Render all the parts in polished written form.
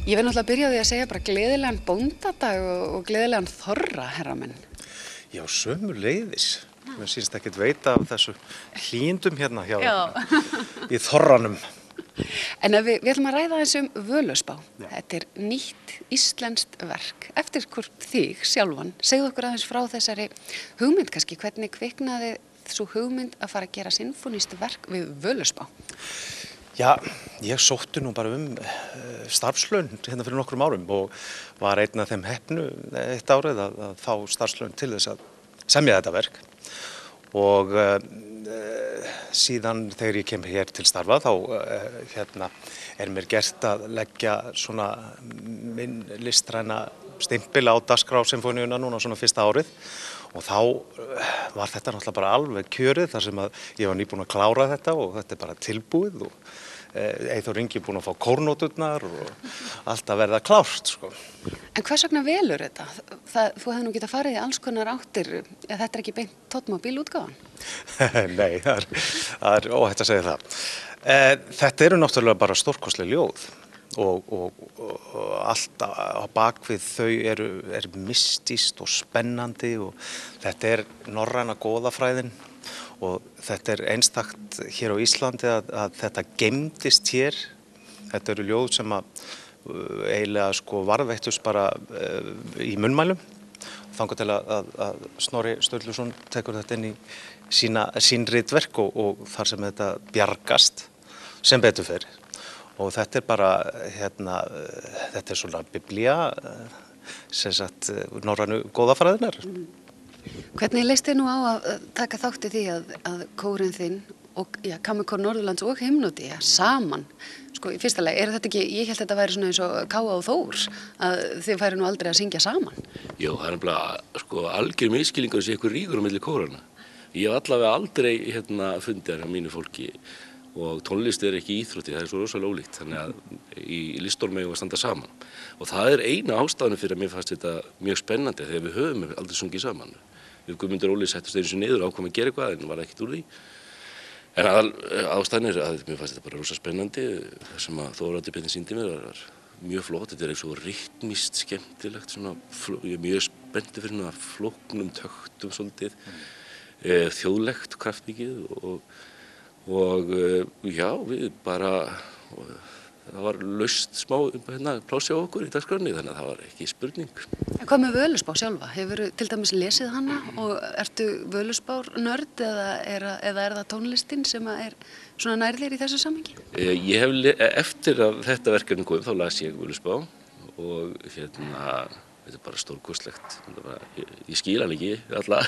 Ég vil náttúrulega byrja á því að segja bara gleðilegan bóndadag og gleðilegan þorra, herramenn. Já, sömuleiðis. Mér sýnst ekkert veita af þessu hlýindum hérna hjá í þorranum. En við ætlum að ræða eins Völuspá. Þetta er nýtt íslenskt verk. Eftir hvort þig sjálfan, segðu okkur aðeins frá þessari hugmynd kannski. Hvernig kviknaði svo hugmynd að fara að gera sinfónískt verk við Völuspá? Já, ég sótti nú bara starfslaun hérna fyrir nokkrum árum og var einn af þeim heppnu eitt árið að fá starfslaun til þess að semja þetta verk. Og síðan þegar ég kem hér til starfa þá er mér gert að leggja svona minn listræna stimpil á dagskrá sinfóníuna núna svona fyrsta árið. Og þá var þetta náttúrulega bara alveg kjörið þar sem að ég var nýbúin að klára þetta og þetta er bara tilbúið og Eyþór Ingi búin að fá kórnóturnar og allt að verða klárt, sko. En hvers vegna velur þetta? Þú hefði nú getað farið í alls konar áttir, þetta er ekki beint tónmóbílútgáfan? Nei, það er óhætt að segja það. Þetta eru náttúrulega bara stórkostleg ljóð. Og allt á bakvið þau er mystískt og spennandi og þetta er norræna goðafræðin og þetta er einstakt hér á Íslandi að þetta geymdist hér. Þetta eru ljóð sem að eiginlega sko varðveittust bara í munnmælum þangað til að Snorri Sturluson tekur þetta inn í sín ritverk og þar sem þetta bjargast sem betur fer. Og þetta er bara, þetta er svona biblía, sem sagt, norrænu goðafræðinar. Hvernig leist þið nú á að taka þátt í því að kórinn þinn og Kammerkór Norðurlands og Himnodía saman? Sko, í fyrsta lagi, þetta ekki, ég held að þetta væri svona eins og Káa og Þór, að þið færi nú aldrei að syngja saman. Jó, það er nefnilega, sko, algjör miskilningur að sé eitthvað ríkur á milli kórana. Ég hef allavega aldrei, fundið þar hjá mínu fólki. Og tónlist er ekki íþrótti, það er svo rosalega ólíkt, þannig að í listorm eigum við að standa saman. Og það er eina ástæðan fyrir að mér fannst þetta mjög spennandi þegar við höfum aldrei sungið saman. Við Guðmundur Óli settust einu sinni niður og ákváðum að gera eitthvað en var ekkert úr því. En ástæðan er að mér fannst þetta bara rosalega spennandi, það sem að Þór Árni Bjarni sýndi mér var mjög flott, þetta er svo rytmískt skemmtilegt, ég er mjög spenntur fyrir flóknum töktum svolítið, þjóðlegt kraftmikið og já, við bara, það var laust smá plássi á okkur í dagskránni, þannig að það var ekki spurning. En hvað með Völuspá sjálfa? Hefurðu til dæmis lesið hana og ertu Völuspár nörd eða er það tónlistin sem er svona nær þér í þessu samhengi? Ég hef, eftir að þetta verkefni kom, þá las ég Völuspá og þetta er bara stórkostlegt. Ég skil hann ekki, alla.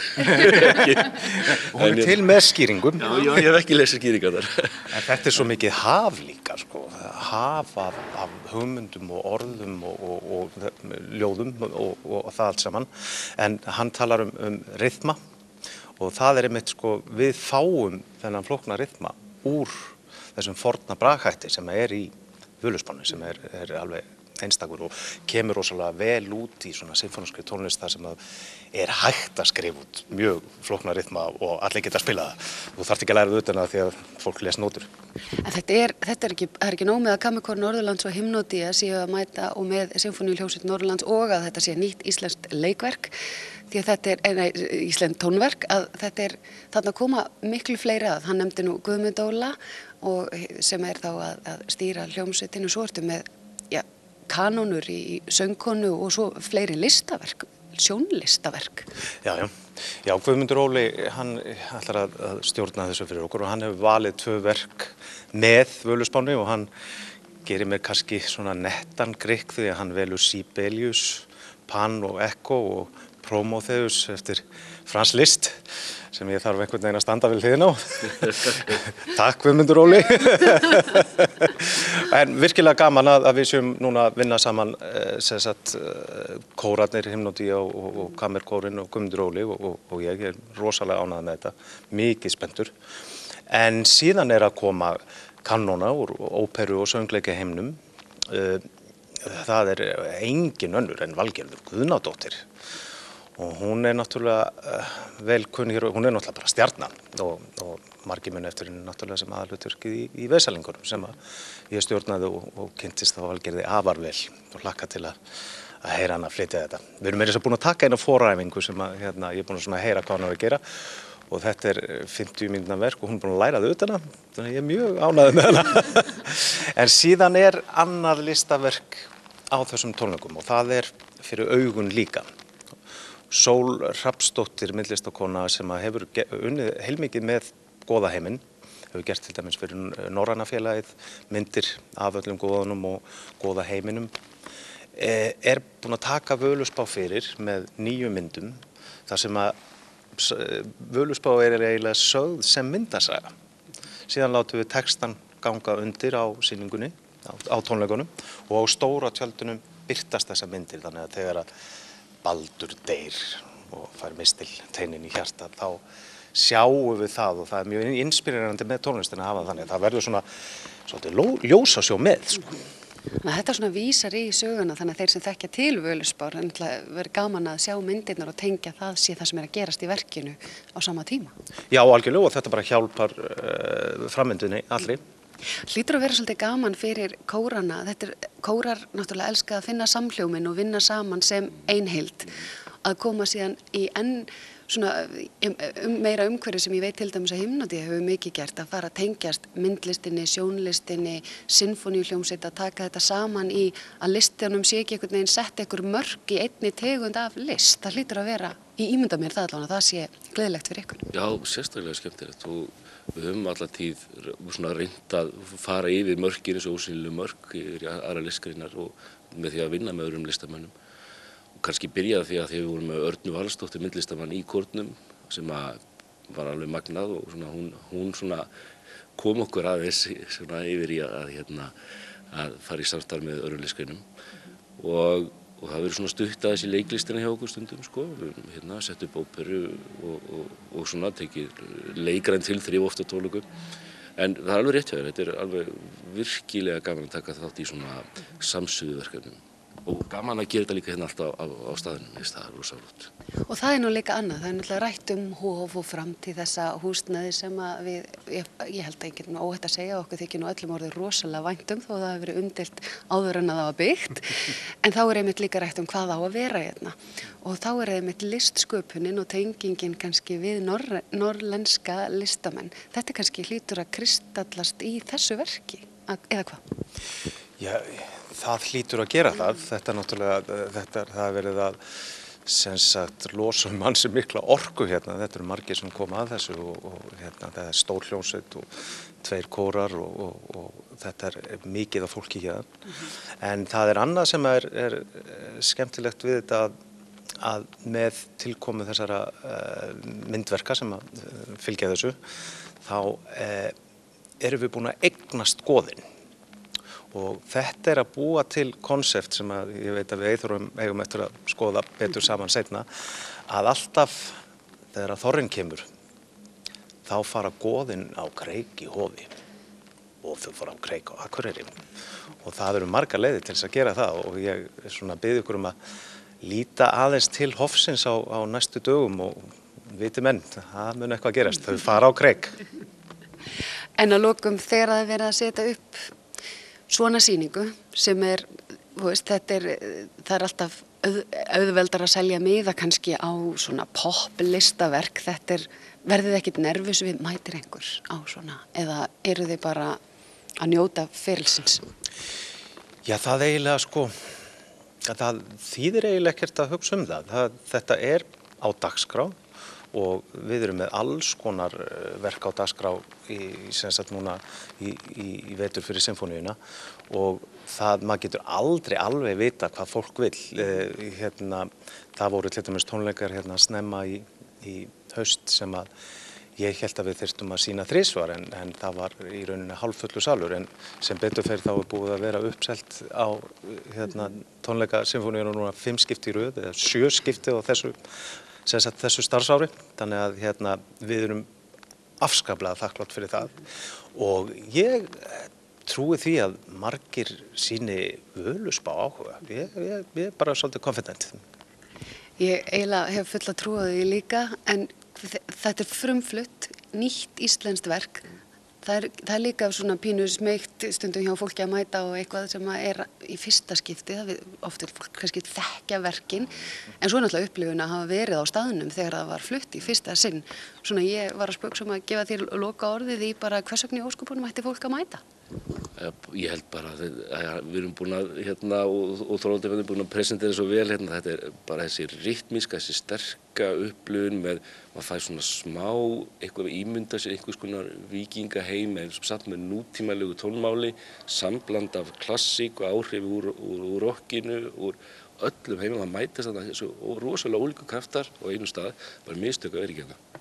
Hún er til með skýringum. Já, ég hef ekki lesið skýringar þar. En þetta er svo mikið haf líka, sko. Haf af hugmyndum og orðum og ljóðum og það allt saman. En hann talar rytma og það er einmitt, sko, við fáum þennan flókna rytma úr þessum forna braghætti sem er í Völuspánni, sem er alveg einstakur og kemur rosalega vel út í svona sinfónískri tónlist þar sem er hægt að skrifa út mjög flókna rytma og allir geta að spila það. Þú þarft ekki að læra það utan að því að fólk les nótur. En þetta er ekki nóg með að Kammerkór Norðurlands og Himnodía séu að mæta og með Sinfóníuhljómsveit Norðurlands og að þetta sé nýtt íslenskt leikverk því að þetta er íslenskt tónverk að þetta er þarna að koma miklu fleiri að. Hann nefndi nú Guðmund Óla og sem er þá að stýra hljómsveitinu svo ertu með kanónur í söngkonu og svo fleiri listaverk, sjónlistaverk. Já, Guðmundur Óli, hann ætlar að stjórna þessu fyrir okkur og hann hefur valið 2 verk með Völuspánni og hann gerir mér kannski svona nettan grikk því að hann velur Sibelius, Pan og Echo og Prometheus eftir Franz Liszt sem ég þarf einhvern veginn að standa við hliðina á. Takk Guðmundur Óli. En virkilega gaman að við séum núna að vinna saman kórarnir, Himnodía og Kammerkórinn og Guðmundur Óli og ég er rosalega ánægður með þetta, mikið spenntur. En síðan er að koma kanóna úr óperu og söngleika heimnum. Það er engin önnur en Valgerður Guðnadóttir. og hún náttúrulega vel kunn hér og hún náttúrulega bara stjarnan og margir muni eftir henni náttúrulega sem aðalhlutverkið í Vesalingunum sem að ég stjórnaði og kynntist þá Valgerði afar vel og hlakka til að heyra hana flytja þetta. Við erum meira þess að búin að taka eina foræfingu sem að ég er búin að svona heyra hvað hann á að gera og þetta 50 mínútna verk og hún er búin að læra það utan að, þannig að ég mjög ánægður með hana. En síðan annað listaverk á þessum tónleikum og það fyrir augun líka. Sól Hrafnsdóttir, myndlistakona sem hefur unnið heilmikið með goðaheiminn, hefur gert til dæmis fyrir Norræna félagið, myndir af öllum goðunum og goðaheiminum, búin að taka Völuspá fyrir með 9 myndum, þar sem að Völuspá eiginlega sögð sem myndasaga. Síðan látum við textan ganga undir á sýningunni, á tónleikunum og á stóra tjöldunum birtast þessar myndir þannig að þegar að Baldur deyr og fær mistil teinin í hjarta þá sjáum við það og það mjög inspírerandi með tónlistina að hafa þannig að það verður svona svolítið ljósasjó með sko. Þetta svona vísar í söguna þannig að þeir sem þekkja til Völuspár verður gaman að sjá myndirnar og tengja það sé það sem að gerast í verkinu á sama tíma. Já, algjörlega og þetta bara hjálpar framvindunni allri. Hlýtur að vera svolítið gaman fyrir kórana. Kórar náttúrulega elska að finna samhljóminn og vinna saman sem einheild að koma síðan í meira umhverfi sem ég veit til dæmis að Himnodía hefur mikið gert að fara að tengjast myndlistinni, sjónlistinni, sinfóníuhljómsveit að taka þetta saman í að listunum sé ekki einhvern veginn sett einhver mörk í einni tegund af list. Það hlýtur að vera, ég ímynda mér það allavega, það sé gleðilegt fyrir ykkur. Já, sérstaklega skemmtilegt og við höfum alla tíð reynt að fara yfir mörkin eins og ósýnileg mörk yfir aðra listgreinar og með því að vinna með öðrum listamönnum. Kannski byrjaði því að við vorum með Örnu Valsdóttir myndlistamann í kórnum sem var alveg magnað og hún kom okkur aðeins yfir í að fara í samstarf með öðrum listgreinum og það verður stutt aðeins í leiklistina hjá okkur stundum sko, sett upp óperu og tekið leikræn tilþrif oft á tónleikum en það alveg rétt hjá þér, þetta alveg virkilega gaman að taka þátt í samsuðuverkefnum. Og gaman að gera þetta líka hérna alltaf á staðinum, það rosa flott. Og það nú líka annað, það náttúrulega rætt hóf og framtíð þessa húsnæði sem að ég held að ekki óhætt að segja okkur þykir nú öllum orðið rosalega vænt þó það hefur verið umdeilt áður en að það var byggt. En þá einmitt líka rætt hvað á að vera hérna. Og þá einmitt listsköpunin og tengingin kannski við norrlenska listamenn. Þetta kannski hlýtur að kristallast í þessu verki, eða hvað? Já, það hlýtur að gera það. Þetta náttúrulega, það verið að losa ansi mikla orku hérna. Þetta eru margir sem koma að þessu og það stór hljómsveit og 2 kórar og þetta mikið af fólki hérna. En það annað sem skemmtilegt við þetta að með tilkomu þessara myndverka sem fylgja þessu, þá erum við búin að eignast goðin. Og þetta að búa til konsept sem ég veit að við eigum eftir að skoða betur saman seinna, að alltaf þegar þorrinn kemur, þá fara goðin á kreik í Hofi og þau fara á kreik á Akureyri. Og það eru margar leiðir til þess að gera það og ég bið ykkur að líta aðeins til hofsins á næstu dögum og viti menn, það mun eitthvað gerast, þau fara á kreik. En að lokum þegar það verið að setja upp svona sýningu sem það er alltaf auðveldar að selja miða kannski á svona poplistaverk, verðið ekkit nervus við mætir einhver á svona eða eru þið bara að njóta ferilsins? Já, það það þýðir eiginlega ekkert að hugsa það. Þetta á dagskrá og við erum með alls konar verk á dagskrá núna í vetur fyrir sinfóníuna og maður getur aldrei alveg vita hvað fólk vill. Það voru til dæmis tónleikar snemma í haust sem að ég hélt að við þyrftum að sýna 3 svar en það var í rauninni hálffullu salur en sem betur fer þá búið að vera uppselt á tónleika sinfóníuna núna 5 skipti í röð eða 7 skipti á þessu starfsári, þannig að við erum afskaplega þakklátt fyrir það og ég trúi því að margir sýni Völuspá áhuga. Ég bara svolítið confident. Ég eiginlega hef fulla trú á því líka, en þetta frumflutt, nýtt íslenskt verk. Það er líka svona pínu smeygt stundum hjá fólki að mæta og eitthvað sem í fyrsta skipti, oft fólk kannski þekkja verkin, en svo náttúrulega upplifun að hafa verið á staðnum þegar það var flutt í fyrsta sinn. Svona ég var að spöksa að gefa þér loka orðið í bara hvers vegna í ósköpunum ætti fólk að mæta? Ég held bara að við erum búin að, og þorvaldi við erum búin að presentera svo vel, þetta bara þessi rytmíska, þessi sterka upplifun með, maður fær svona smá, eitthvað ímynda sér einhvers konar víkingaheim, samt með nútímalegu tónmáli, sambland af klassík og áhrif úr rockinu, úr öllum heimum, það mætast þarna þessu rosalega ólíku kraftar á einum stað, bara mistök að vera ekki hérna.